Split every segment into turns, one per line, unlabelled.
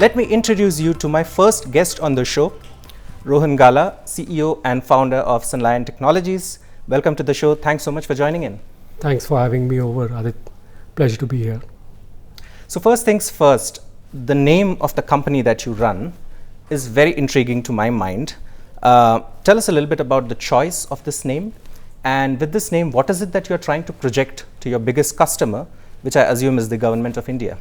Let me introduce you to my first guest on the show, Rohan Gala, CEO and founder of Sunlion Technologies. Welcome to the show. Thanks so much for joining in.
Thanks for having me over, Adit. Pleasure to be here.
So first things first, the name of the company that you run is very intriguing to my mind. Tell us a little bit about the choice of this name, and with this name, what is it that you're trying to project to your biggest customer, which I assume is the government of India?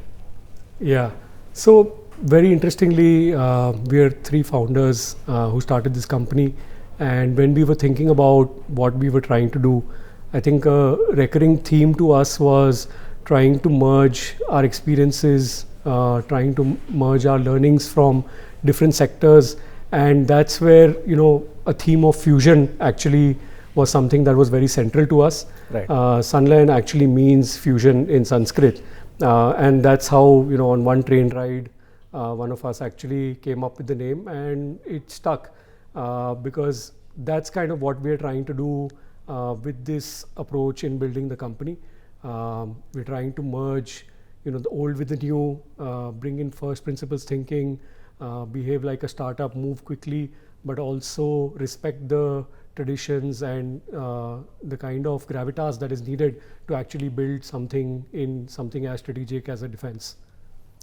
Yeah, so very interestingly, we are three founders who started this company, and when we were thinking about what we were trying to do, I think a recurring theme to us was trying to merge our experiences, trying to merge our learnings from different sectors, and that's where a theme of fusion actually was something that was very central to us.
Right.
Sunlion actually means fusion in Sanskrit, and that's how on one train ride, one of us actually came up with the name, and it stuck because that's kind of what we're trying to do with this approach in building the company. We're trying to merge the old with the new, bring in first principles thinking, behave like a startup, move quickly, but also respect the traditions and the kind of gravitas that is needed to actually build something in something as strategic as a defense.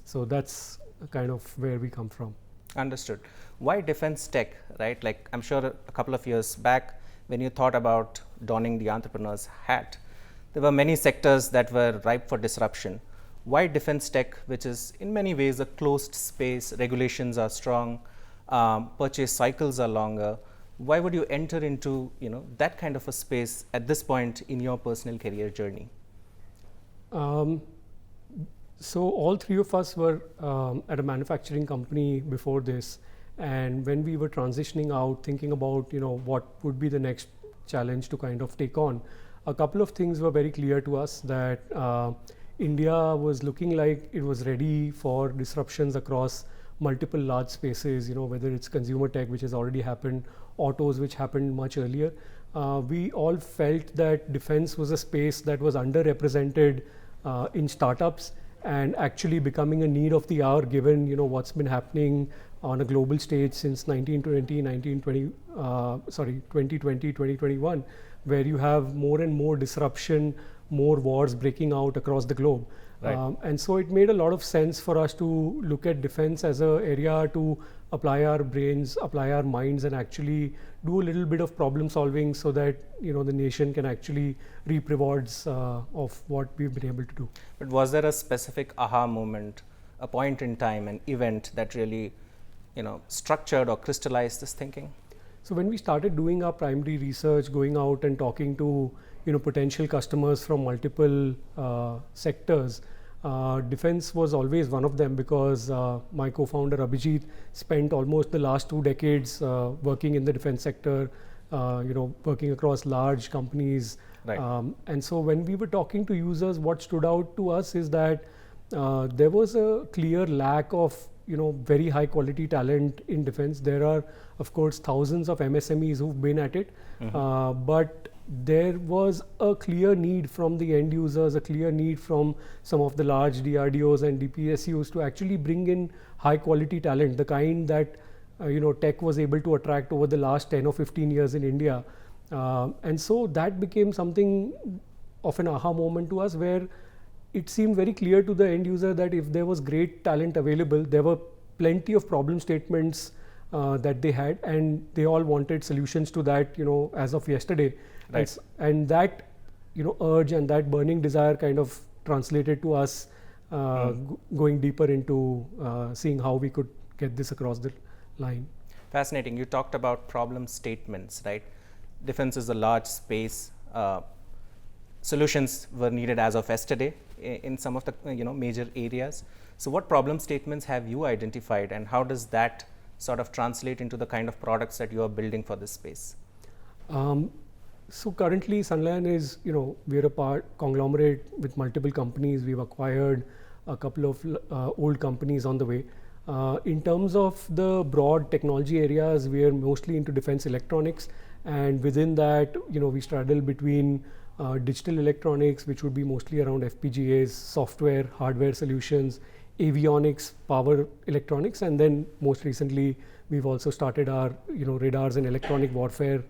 So that's kind of where we come from.
Understood. Why defense tech, right? Like, I'm sure a couple of years back, when you thought about donning the entrepreneur's hat, there were many sectors that were ripe for disruption. Why defense tech, which is in many ways a closed space, regulations are strong, purchase cycles are longer? Why would you enter into that kind of a space at this point in your personal career journey?
So all three of us were at a manufacturing company before this, and when we were transitioning out, thinking about what would be the next challenge to kind of take on, a couple of things were very clear to us that India was looking like it was ready for disruptions across multiple large spaces, whether it's consumer tech, which has already happened, autos, which happened much earlier. We all felt that defense was a space that was underrepresented in startups and actually becoming a need of the hour given what's been happening on a global stage since 2020, 2021, where you have more and more disruption, more wars breaking out across the globe.
Right.
And so it made a lot of sense for us to look at defense as an area to apply our brains, apply our minds, and actually do a little bit of problem solving so that the nation can actually reap rewards of what we've been able to do.
But was there a specific aha moment, a point in time, an event that really structured or crystallized this thinking?
So when we started doing our primary research, going out and talking to potential customers from multiple sectors, defense was always one of them because my co-founder Abhijit spent almost the last 2 decades working in the defense sector, working across large companies.
Right.
And so when we were talking to users, what stood out to us is that there was a clear lack of very high quality talent in defense. There are, of course, thousands of MSMEs who've been at it, but there was a clear need from the end users, a clear need from some of the large DRDOs and DPSUs to actually bring in high quality talent, the kind that tech was able to attract over the last 10 or 15 years in India. And so that became something of an aha moment to us, where it seemed very clear to the end user that if there was great talent available, there were plenty of problem statements that they had, and they all wanted solutions to that as of yesterday.
Right.
And that urge and that burning desire kind of translated to us going deeper into seeing how we could get this across the line.
Fascinating. You talked about problem statements, right? Defense is a large space. Solutions were needed as of yesterday in some of the major areas. So what problem statements have you identified, and how does that sort of translate into the kind of products that you are building for this space?
So currently Sunlion is, we're a conglomerate with multiple companies. We've acquired a couple of old companies on the way. In terms of the broad technology areas, we are mostly into defense electronics, and within that, we straddle between digital electronics, which would be mostly around FPGAs, software, hardware solutions, avionics, power electronics, and then most recently we've also started our radars and electronic warfare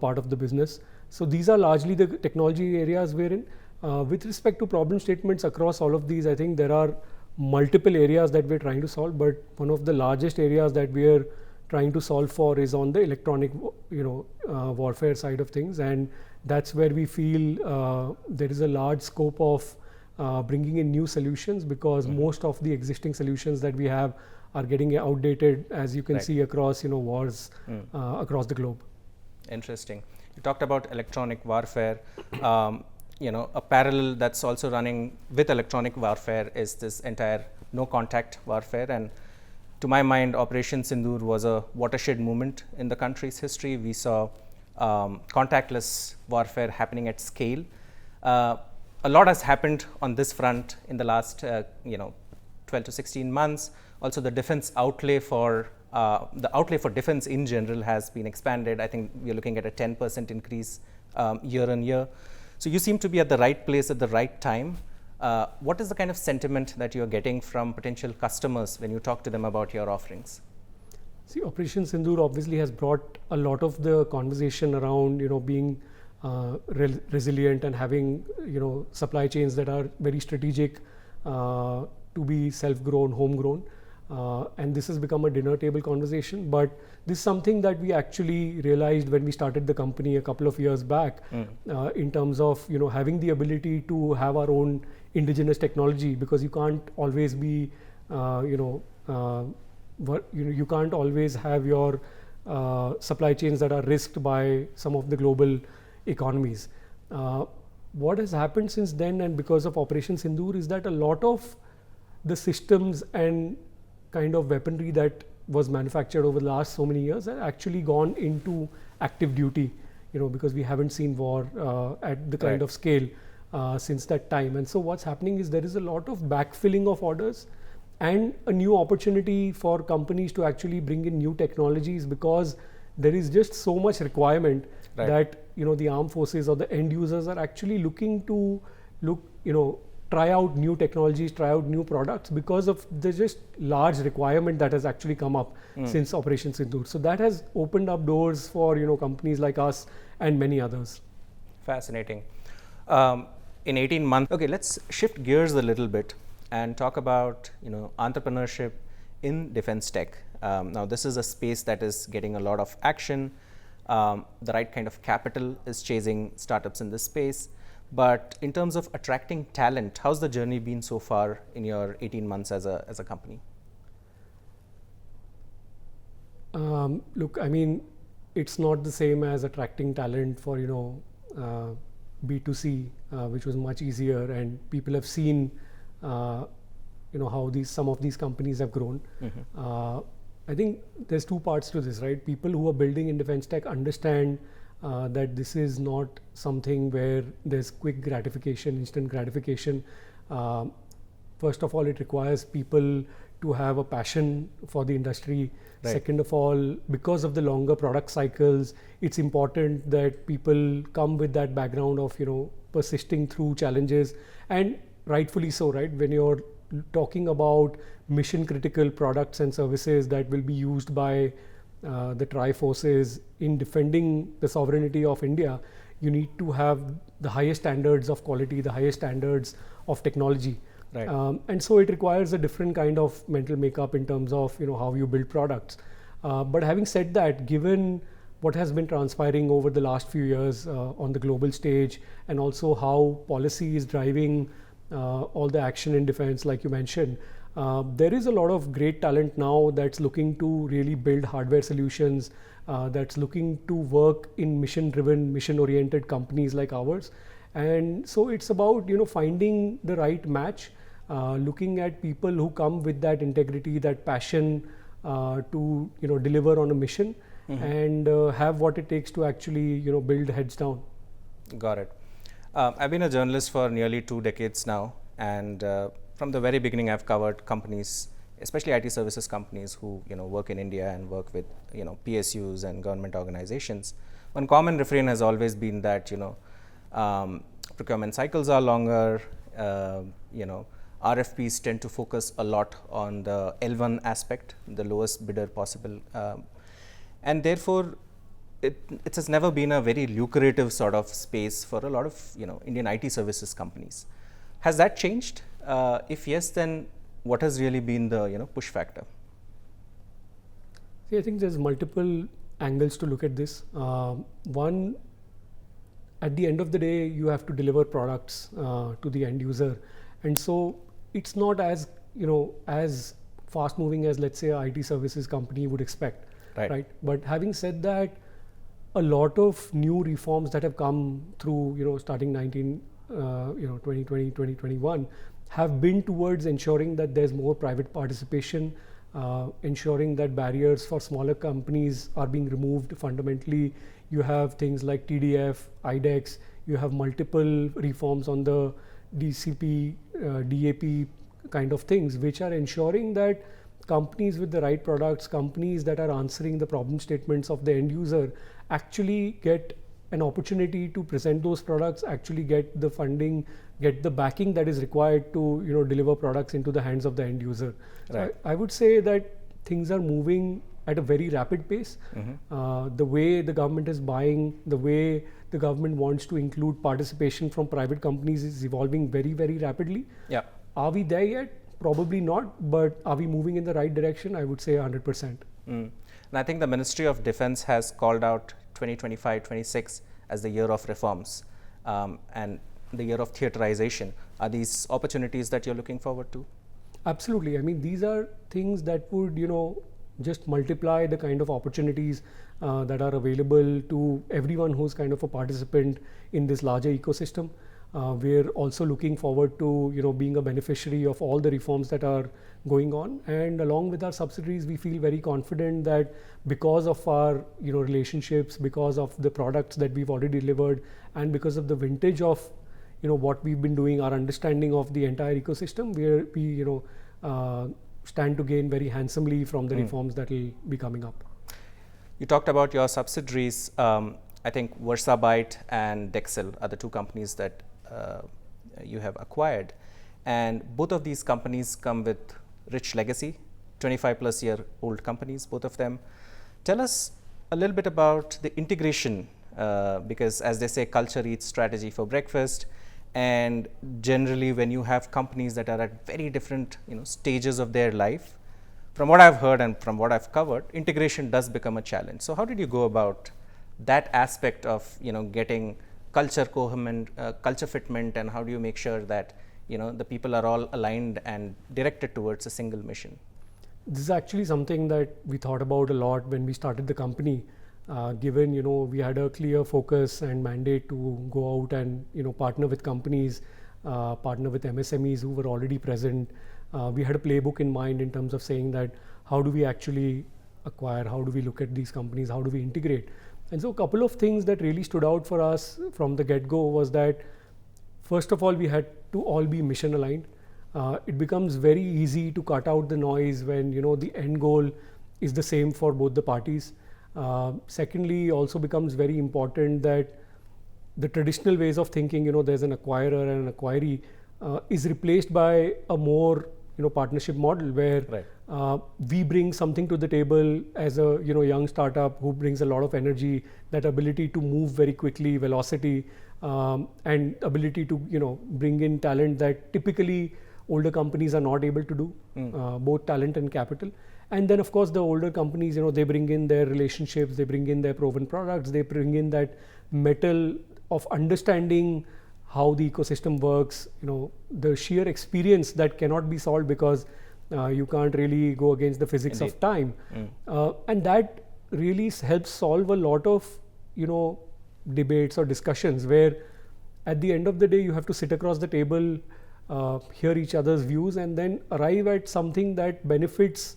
part of the business. So these are largely the technology areas we're in. With respect to problem statements across all of these, I think there are multiple areas that we're trying to solve, but one of the largest areas that we are trying to solve for is on the electronic warfare side of things, and that's where we feel there is a large scope of bringing in new solutions, because most of the existing solutions that we have are getting outdated, as you can see across wars across the globe.
Interesting. You talked about electronic warfare. A parallel that's also running with electronic warfare is this entire no contact warfare, and to my mind, Operation Sindoor was a watershed moment in the country's history. We saw contactless warfare happening at scale. A lot has happened on this front in the last 12 to 16 months. Also, the defense outlay for defense in general has been expanded. I think we are looking at a 10% increase year on year. So you seem to be at the right place at the right time. What is the kind of sentiment that you're getting from potential customers when you talk to them about your offerings?
See, Operation Sindoor obviously has brought a lot of the conversation around being resilient and having supply chains that are very strategic to be self-grown, homegrown. And this has become a dinner table conversation, but this is something that we actually realized when we started the company a couple of years back, in terms of having the ability to have our own indigenous technology, because you can't always be you can't always have your supply chains that are risked by some of the global economies. What has happened since then, and because of Operation Sindoor, is that a lot of the systems and kind of weaponry that was manufactured over the last so many years have actually gone into active duty, because we haven't seen war at the kind of scale since that time. And so what's happening is there is a lot of backfilling of orders and a new opportunity for companies to actually bring in new technologies, because there is just so much requirement that the armed forces or the end users are actually looking to try out new technologies, try out new products, because of the just large requirement that has actually come up since Operation Sindoor. So that has opened up doors for companies like us and many others.
Fascinating. In 18 months, okay, let's shift gears a little bit and talk about entrepreneurship in defense tech. Now, this is a space that is getting a lot of action. The right kind of capital is chasing startups in this space. But in terms of attracting talent, how's the journey been so far in your 18 months as a company?
Look, I mean, it's not the same as attracting talent for B2C, which was much easier, and people have seen how some of these companies have grown. I think there's two parts to this, right? People who are building in defense tech understand that this is not something where there's quick gratification, instant gratification. First of all, it requires people to have a passion for the industry. Second of all, because of the longer product cycles, it's important that people come with that background of persisting through challenges, and rightfully so, right? When you're talking about mission critical products and services that will be used by the Tri-Forces in defending the sovereignty of India, you need to have the highest standards of quality, the highest standards of technology. And so it requires a different kind of mental makeup in terms of how you build products. But having said that, given what has been transpiring over the last few years on the global stage, and also how policy is driving all the action in defense, like you mentioned, there is a lot of great talent now that's looking to really build hardware solutions, that's looking to work in mission-driven, mission-oriented companies like ours. And so it's about finding the right match, looking at people who come with that integrity, that passion to deliver on a mission, and have what it takes to actually build heads down.
Got it. I've been a journalist for nearly 2 decades now, and from the very beginning, I've covered companies, especially IT services companies who work in India and work with PSUs and government organizations. One common refrain has always been that procurement cycles are longer, RFPs tend to focus a lot on the L1 aspect, the lowest bidder possible, and therefore it has never been a very lucrative sort of space for a lot of Indian IT services companies. Has that changed? If yes, then what has really been the push factor?
See, I think there's multiple angles to look at this. One, at the end of the day, you have to deliver products to the end user, and so it's not as as fast moving as, let's say, a IT services company would expect, right? But having said that, a lot of new reforms that have come through, starting 2020, 2021, have been towards ensuring that there's more private participation, ensuring that barriers for smaller companies are being removed fundamentally. You have things like TDF, IDEX, you have multiple reforms on the DCP, DAP kind of things, which are ensuring that companies with the right products, companies that are answering the problem statements of the end user, actually get an opportunity to present those products, actually get the funding, get the backing that is required to deliver products into the hands of the end user.
Right.
So I would say that things are moving at a very rapid pace. The way the government is buying, the way the government wants to include participation from private companies is evolving very, very rapidly.
Yeah.
Are we there yet? Probably not, but are we moving in the right direction? I would say 100%.
And I think the Ministry of Defense has called out 2025-26 as the year of reforms and the year of theaterization. Are these opportunities that you're looking forward to?
Absolutely. I mean, these are things that would, just multiply the kind of opportunities that are available to everyone who's kind of a participant in this larger ecosystem. We're also looking forward to, being a beneficiary of all the reforms that are going on. And along with our subsidiaries, we feel very confident that because of our, relationships, because of the products that we've already delivered, and because of the vintage of, what we've been doing, our understanding of the entire ecosystem, we stand to gain very handsomely from the reforms that will be coming up.
You talked about your subsidiaries. I think Versabyte and Dexcel are the two companies that you have acquired, and both of these companies come with rich legacy, 25 plus year old companies, both of them. Tell us a little bit about the integration, because as they say, culture eats strategy for breakfast, and generally when you have companies that are at very different stages of their life, from what I've heard and from what I've covered, integration does become a challenge. So how did you go about that aspect of getting culture coherent, culture fitment, and how do you make sure that the people are all aligned and directed towards a single mission?
This is actually something that we thought about a lot when we started the company. Given we had a clear focus and mandate to go out and partner with companies, partner with MSMEs who were already present. We had a playbook in mind in terms of saying that how do we actually acquire, how do we look at these companies, how do we integrate. And so a couple of things that really stood out for us from the get-go was that first of all, we had to all be mission aligned. It becomes very easy to cut out the noise when the end goal is the same for both the parties. Secondly, also becomes very important that the traditional ways of thinking, there's an acquirer and an acquiree, is replaced by a more partnership model where we bring something to the table as a young startup who brings a lot of energy, that ability to move very quickly, velocity, and ability to bring in talent that typically older companies are not able to do, both talent and capital. And then of course the older companies, they bring in their relationships, they bring in their proven products, they bring in that metal of understanding how the ecosystem works, the sheer experience that cannot be solved because you can't really go against the physics of time. And that really helps solve a lot of, debates or discussions where at the end of the day, you have to sit across the table, hear each other's views, and then arrive at something that benefits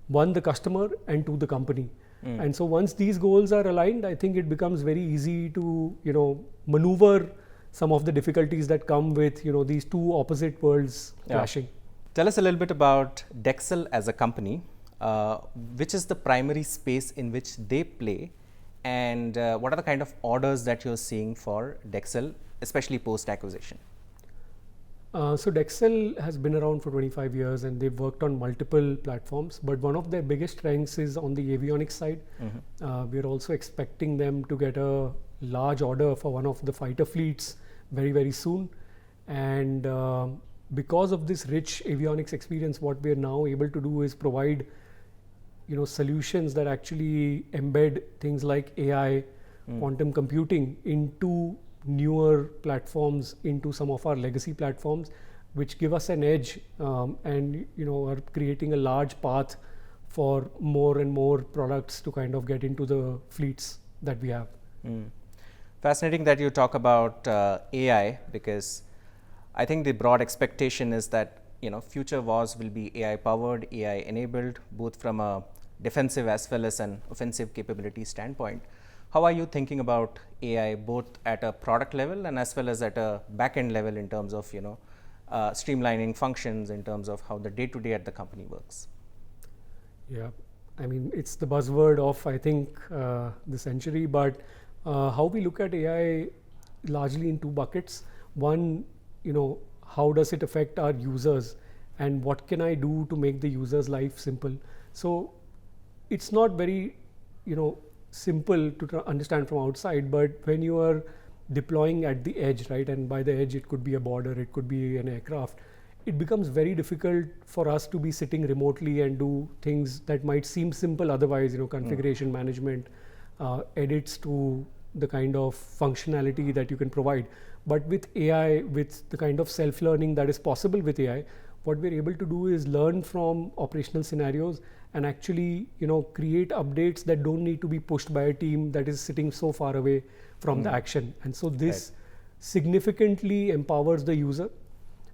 one, the customer, and two, the company. And so once these goals are aligned, I think it becomes very easy to, maneuver some of the difficulties that come with, these two opposite worlds clashing.
Tell us a little bit about Dexcel as a company. Which is the primary space in which they play, and what are the kind of orders that you're seeing for Dexcel, especially post-acquisition?
So Dexcel has been around for 25 years and they've worked on multiple platforms, but one of their biggest strengths is on the avionics side. We're also expecting them to get a large order for one of the fighter fleets very, very soon. And because of this rich avionics experience, what we're now able to do is provide solutions that actually embed things like AI, quantum computing into newer platforms, into some of our legacy platforms, which give us an edge and are creating a large path for more and more products to kind of get into the fleets that we have.
Fascinating that you talk about AI, because I think the broad expectation is that future wars will be AI powered, AI enabled, both from a defensive as well as an offensive capability standpoint. How are you thinking about AI both at a product level and as well as at a back end level in terms of streamlining functions, in terms of how the day to day at the company works?
Yeah, I mean, it's the buzzword of I think the century, but how we look at AI largely in two buckets. One, how does it affect our users and what can I do to make the user's life simple? So it's not very simple to understand from outside, but when you are deploying at the edge, right, and by the edge it could be a border, it could be an aircraft, it becomes very difficult for us to be sitting remotely and do things that might seem simple otherwise, configuration management, edits to the kind of functionality that you can provide. But with AI, with the kind of self-learning that is possible with AI, what we're able to do is learn from operational scenarios and actually create updates that don't need to be pushed by a team that is sitting so far away from the action. And so this significantly empowers the user.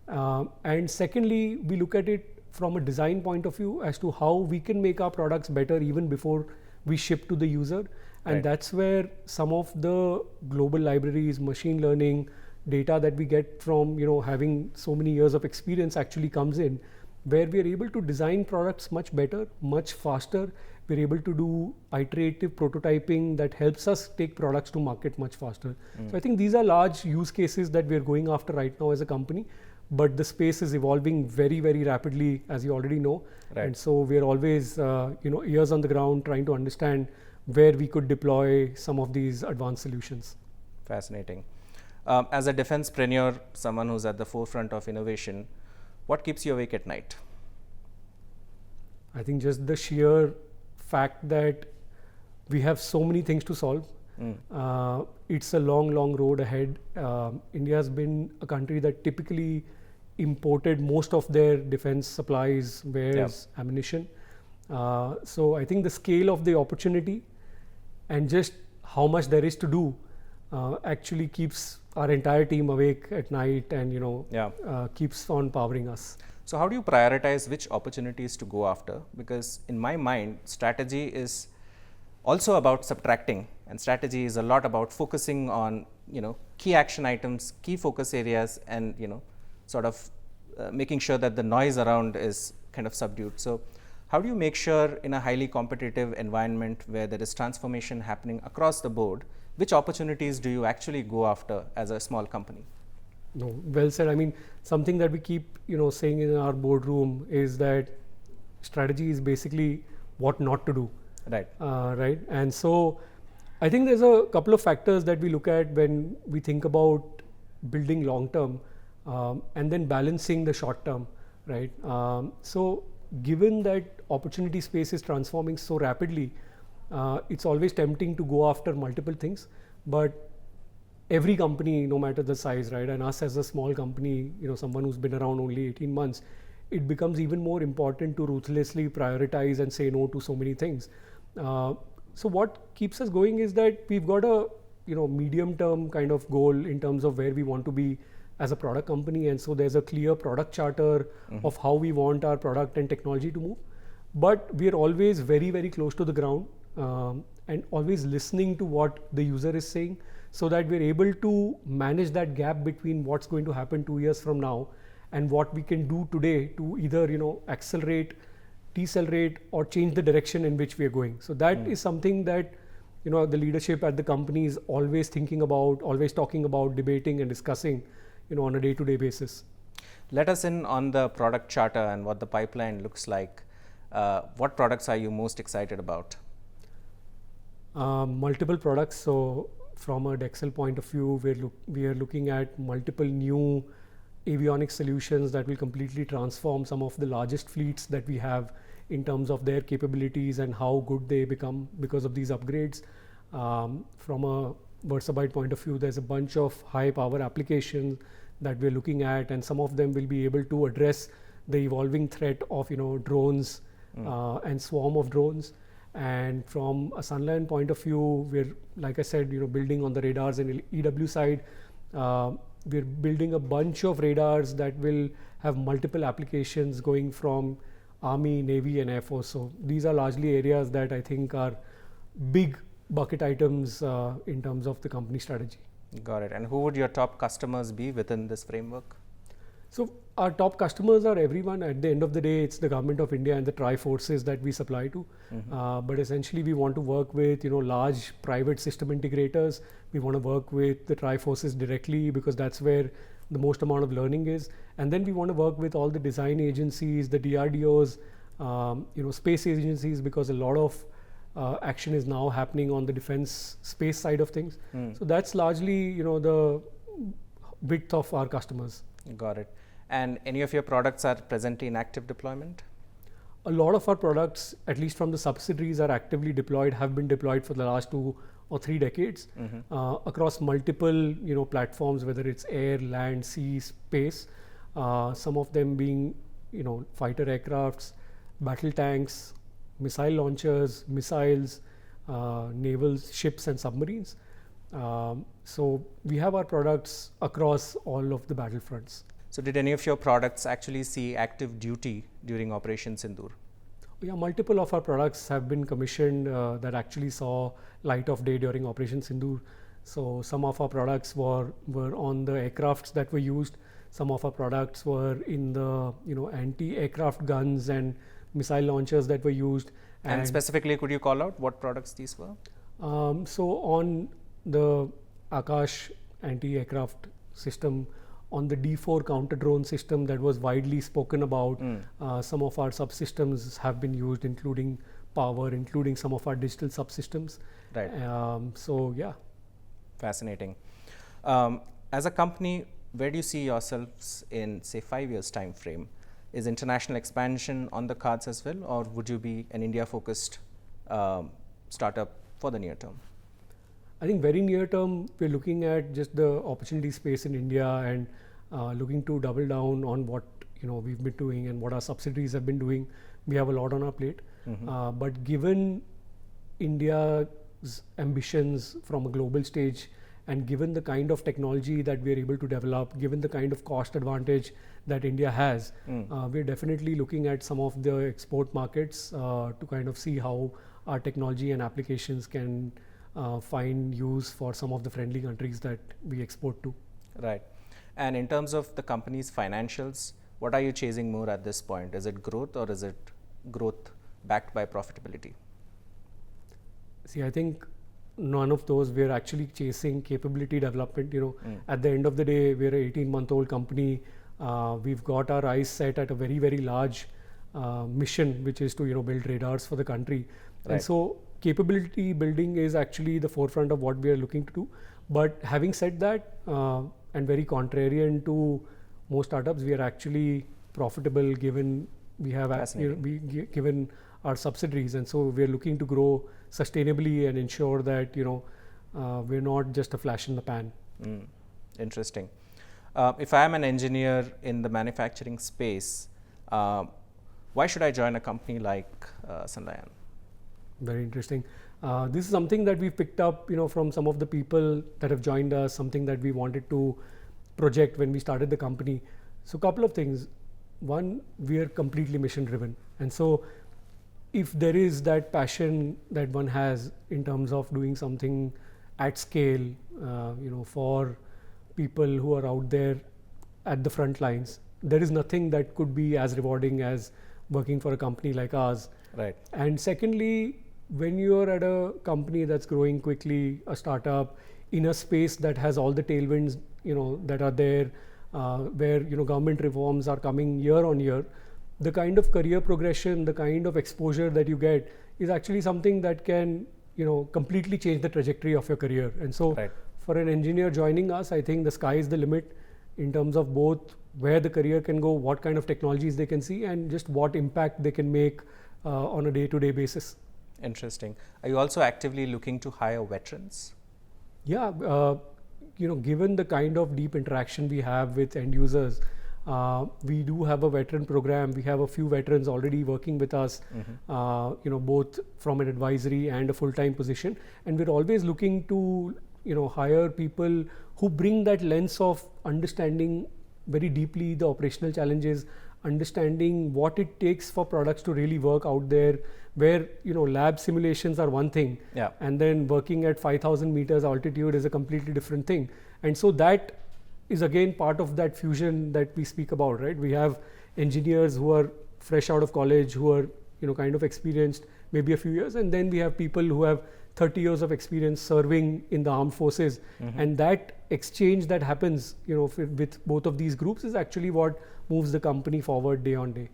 And secondly, we look at it from a design point of view as to how we can make our products better even before we ship to the user. And that's where some of the global libraries, machine learning, data that we get from having so many years of experience actually comes in, where we are able to design products much better, much faster. We're able to do iterative prototyping that helps us take products to market much faster. So I think these are large use cases that we're going after right now as a company, but the space is evolving very, very rapidly, as you already know. And so we're always ears on the ground trying to understand where we could deploy some of these advanced solutions.
Fascinating. As a defense-preneur, someone who's at the forefront of innovation, what keeps you awake at night?
I think just the sheer fact that we have so many things to solve. It's a long, long road ahead. India has been a country that typically imported most of their defense supplies, wares, ammunition. So I think the scale of the opportunity and just how much there is to do actually keeps our entire team awake at night and keeps on powering us.
So how do you prioritize which opportunities to go after? Because in my mind, strategy is also about subtracting, and strategy is a lot about focusing on key action items, key focus areas, and sort of making sure that the noise around is kind of subdued. So how do you make sure in a highly competitive environment where there is transformation happening across the board, which opportunities do you actually go after as a small company?
No, well said. I mean, something that we keep saying in our boardroom is that strategy is basically what not to do. Right. And so I think there's a couple of factors that we look at when we think about building long term and then balancing the short term, right? So given that opportunity space is transforming so rapidly, it's always tempting to go after multiple things, but every company, no matter the size, right, and us as a small company, someone who's been around only 18 months, it becomes even more important to ruthlessly prioritize and say no to so many things. So what keeps us going is that we've got a medium term kind of goal in terms of where we want to be as a product company, and so there's a clear product charter of how we want our product and technology to move. But we are always very, very close to the ground and always listening to what the user is saying, so that we're able to manage that gap between what's going to happen 2 years from now and what we can do today to either accelerate, decelerate, or change the direction in which we are going. So that is something that the leadership at the company is always thinking about, always talking about, debating and discussing on a day-to-day basis.
Let us in on the product charter and what the pipeline looks like. What products are you most excited about?
Multiple products. So from a Dexel point of view, we are looking at multiple new avionics solutions that will completely transform some of the largest fleets that we have in terms of their capabilities and how good they become because of these upgrades. From a VersaByte point of view, there's a bunch of high power applications that we're looking at, and some of them will be able to address the evolving threat of drones and swarm of drones. And from a Sunlands point of view, we're, like I said, building on the radars and EW side. We're building a bunch of radars that will have multiple applications going from Army, Navy, and Air Force. So these are largely areas that I think are big bucket items in terms of the company strategy.
Got it. And who would your top customers be within this framework?
So our top customers are everyone. At the end of the day, it's the government of India and the tri-forces that we supply to. But essentially, we want to work with large private system integrators. We want to work with the tri-forces directly because that's where the most amount of learning is. And then we want to work with all the design agencies, the DRDOs, space agencies, because a lot of action is now happening on the defense space side of things. So that's largely the width of our customers.
Got it. And any of your products are presently in active deployment?
A lot of our products, at least from the subsidiaries, are actively deployed, have been deployed for the last 2 or 3 decades across multiple platforms, whether it's air, land, sea, space. Some of them being fighter aircrafts, battle tanks, missile launchers, missiles, naval ships and submarines. So we have our products across all of the battlefronts.
So did any of your products actually see active duty during Operation Sindoor?
Yeah, multiple of our products have been commissioned that actually saw light of day during Operation Sindoor. So some of our products were on the aircrafts that were used. Some of our products were in the anti-aircraft guns and missile launchers that were used.
And specifically, could you call out what products these were?
So on the Akash anti-aircraft system, on the D4 counter drone system that was widely spoken about, some of our subsystems have been used, including power, including some of our digital subsystems.
Right.
So yeah.
Fascinating. As a company, where do you see yourselves in, say, 5 years time frame? Is international expansion on the cards as well, or would you be an India-focused startup for the near term?
I think very near term, we're looking at just the opportunity space in India and looking to double down on what we've been doing and what our subsidiaries have been doing. We have a lot on our plate, but given India's ambitions from a global stage, and given the kind of technology that we're able to develop, given the kind of cost advantage that India has, we're definitely looking at some of the export markets to kind of see how our technology and applications can find use for some of the friendly countries that we export to.
Right. And in terms of the company's financials, what are you chasing more at this point? Is it growth, or is it growth backed by profitability?
See, I think none of those. We're actually chasing capability development. At the end of the day, we're an 18-month-old company. We've got our eyes set at a very, very large mission, which is to build radars for the country.
Right.
And so capability building is actually the forefront of what we are looking to do. But having said that, and very contrarian to most startups, we are actually profitable given we have given our subsidiaries, and so we are looking to grow sustainably and ensure that we're not just a flash in the pan.
Interesting. If I am an engineer in the manufacturing space, why should I join a company like Sunlands?
Very interesting. This is something that we've picked up from some of the people that have joined us, something that we wanted to project when we started the company. So a couple of things. One, we are completely mission driven, and so if there is that passion that one has in terms of doing something at scale, for people who are out there at the front lines, there is nothing that could be as rewarding as working for a company like ours.
Right.
And secondly, when you're at a company that's growing quickly, a startup in a space that has all the tailwinds, that are there, where government reforms are coming year on year, the kind of career progression, the kind of exposure that you get is actually something that can completely change the trajectory of your career. And so
Right.
for an engineer joining us, I think the sky is the limit in terms of both where the career can go, what kind of technologies they can see, and just what impact they can make on a day-to-day basis.
Interesting. Are you also actively looking to hire veterans?
Yeah, given the kind of deep interaction we have with end users, we do have a veteran program. We have a few veterans already working with us, both from an advisory and a full-time position. And we're always looking to, hire people who bring that lens of understanding very deeply the operational challenges, understanding what it takes for products to really work out there, where lab simulations are one thing,
Yeah.
and then working at 5,000 meters altitude is a completely different thing. And so that is again part of that fusion that we speak about, right? We have engineers who are fresh out of college, who are kind of experienced maybe a few years, and then we have people who have 30 years of experience serving in the armed forces. And that exchange that happens with both of these groups is actually what moves the company forward day on day.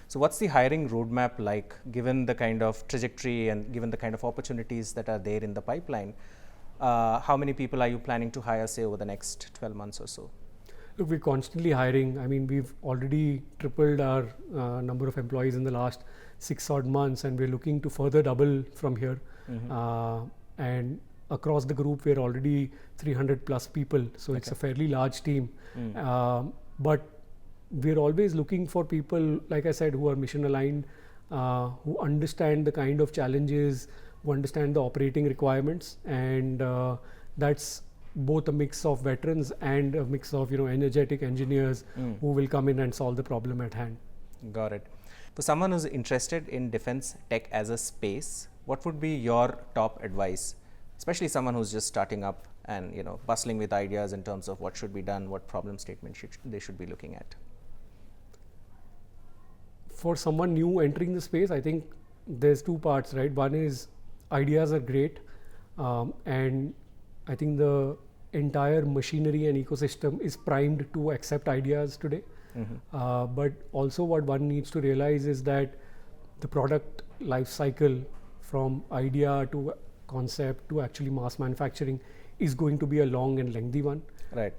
So what's the hiring roadmap like, given the kind of trajectory and given the kind of opportunities that are there in the pipeline? How many people are you planning to hire, say, over the next 12 months or so?
Look, we're constantly hiring. I mean, we've already tripled our number of employees in the last 6 odd months, and we're looking to further double from here. And across the group, we're already 300 plus people. So it's a fairly large team. But we're always looking for people, like I said, who are mission aligned, who understand the kind of challenges, who understand the operating requirements. And that's both a mix of veterans and a mix of energetic engineers who will come in and solve the problem at hand.
Got it. For someone who's interested in defense tech as a space, what would be your top advice, especially someone who's just starting up and bustling with ideas in terms of what should be done, what problem statement they should be looking at?
For someone new entering the space, I think there's two parts, right? One is ideas are great, and I think the entire machinery and ecosystem is primed to accept ideas today. But also what one needs to realize is that the product life cycle from idea to concept to actually mass manufacturing is going to be a long and lengthy one.
Right.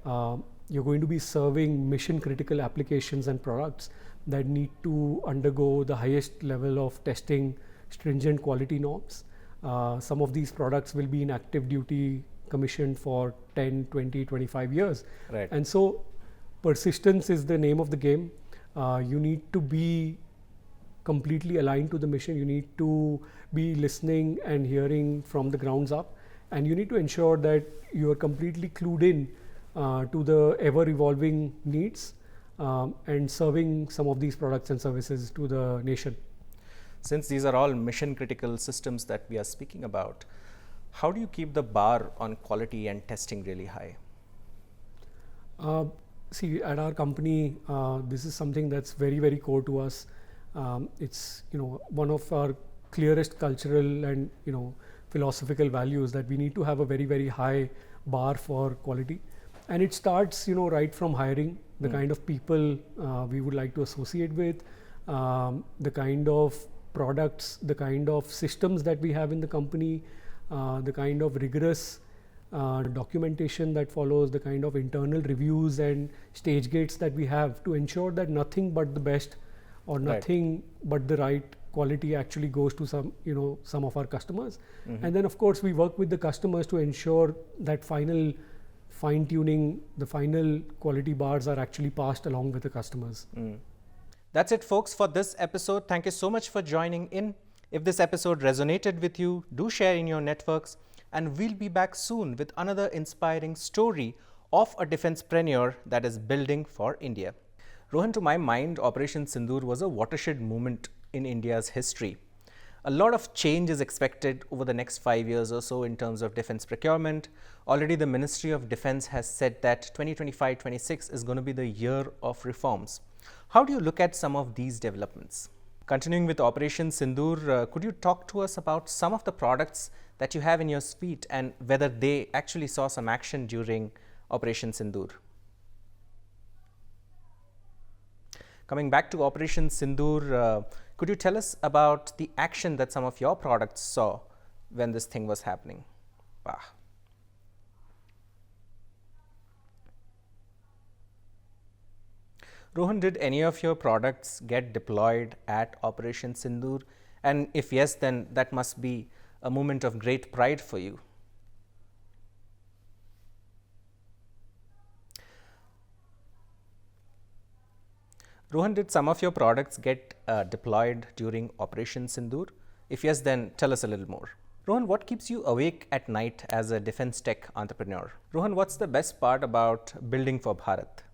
You're going to be serving mission critical applications and products that need to undergo the highest level of testing, stringent quality norms. Some of these products will be in active duty commissioned for 10, 20, 25 years.
Right.
And so persistence is the name of the game. You need to be completely aligned to the mission. You need to be listening and hearing from the grounds up. And you need to ensure that you are completely clued in to the ever evolving needs and serving some of these products and services to the nation.
Since these are all mission critical systems that we are speaking about, how do you keep the bar on quality and testing really high?
See, at our company, this is something that's very, very core to us. It's one of our clearest cultural and philosophical values that we need to have a very, very high bar for quality. And it starts right from hiring the kind of people we would like to associate with, the kind of products, the kind of systems that we have in the company, the kind of rigorous documentation that follows, the kind of internal reviews and stage gates that we have to ensure that nothing but the best or nothing but the right quality actually goes to some of our customers. And then of course we work with the customers to ensure that final fine tuning, the final quality bars are actually passed along with the customers.
That's it, folks, for this episode. Thank you so much for joining in. If this episode resonated with you, do share in your networks, and we'll be back soon with another inspiring story of a defencepreneur that is building for India. Rohan, to my mind, Operation Sindoor was a watershed moment in India's history. A lot of change is expected over the next 5 years or so in terms of defense procurement. Already the Ministry of Defense has said that 2025-26 is going to be the year of reforms. How do you look at some of these developments? Continuing with Operation Sindoor, could you talk to us about some of the products that you have in your suite and whether they actually saw some action during Operation Sindoor? Coming back to Operation Sindoor, could you tell us about the action that some of your products saw when this thing was happening? Wow. Rohan, did any of your products get deployed at Operation Sindoor? And if yes, then that must be a moment of great pride for you. Rohan, did some of your products get deployed during Operation Sindoor? If yes, then tell us a little more. Rohan, what keeps you awake at night as a defense tech entrepreneur? Rohan, what's the best part about building for Bharat?